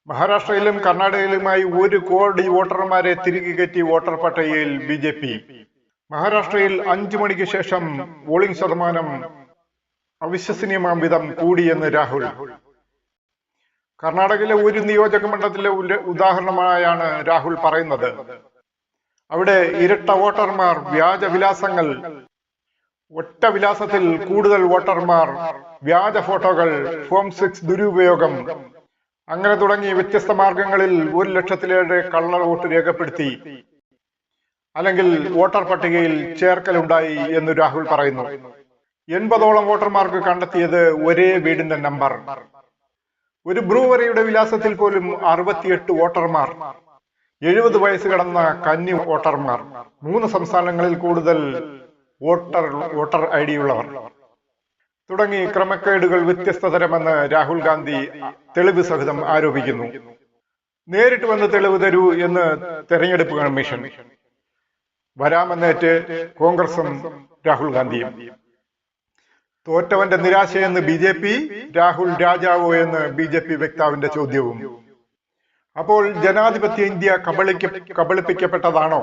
മഹാരാഷ്ട്രയിലും കർണാടകയിലുമായി 1 കോടി വോട്ടർമാരെ തിരികെ കയറ്റി വോട്ടർ പട്ടികയിൽ BJP. മഹാരാഷ്ട്രയിൽ 5 മണിക്ക് ശേഷം പോളിംഗ് ശതമാനം അവിശ്വസനീയമാം വിധം കൂടിയെന്ന് രാഹുൽ. കർണാടകയിലെ ഒരു നിയോജക മണ്ഡലത്തിലെ ഉദാഹരണമായാണ് രാഹുൽ പറയുന്നത്. അവിടെ ഇരട്ട വോട്ടർമാർ, വ്യാജ വിലാസങ്ങൾ, ഒറ്റ വിലാസത്തിൽ കൂടുതൽ വോട്ടർമാർ, വ്യാജ ഫോട്ടോകൾ, ഫോം 6 ദുരുപയോഗം, അങ്ങനെ തുടങ്ങി വ്യത്യസ്ത മാർഗങ്ങളിൽ 1 ലക്ഷത്തിലേറെ കള്ള വോട്ട് രേഖപ്പെടുത്തി അല്ലെങ്കിൽ വോട്ടർ പട്ടികയിൽ ചേർക്കലുണ്ടായി എന്ന് രാഹുൽ പറയുന്നു. 80ഓളം വോട്ടർമാർക്ക് കണ്ടെത്തിയത് ഒരേ വീടിന്റെ നമ്പർ. ഒരു ബ്രൂവറിയുടെ വിലാസത്തിൽ പോലും 68 വോട്ടർമാർ, 70 വയസ്സ് കടന്ന കന്നി വോട്ടർമാർ, 3 സംസ്ഥാനങ്ങളിൽ കൂടുതൽ വോട്ടർ ID ഉള്ളവർ തുടങ്ങി ക്രമക്കേടുകൾ വ്യത്യസ്ത തരമെന്ന് രാഹുൽ ഗാന്ധി തെളിവ് സഹിതം ആരോപിക്കുന്നു. നേരിട്ട് വന്ന് തെളിവ് തരൂ എന്ന് തെരഞ്ഞെടുപ്പ് കമ്മീഷൻ. വരാമെന്നേറ്റ് കോൺഗ്രസും രാഹുൽ ഗാന്ധിയും. തോറ്റവന്റെ നിരാശയെന്ന് BJP, രാഹുൽ രാജാവോ എന്ന് BJP വക്താവിന്റെ ചോദ്യവും. അപ്പോൾ ജനാധിപത്യ ഇന്ത്യ കബളിപ്പിക്കപ്പെട്ടതാണോ?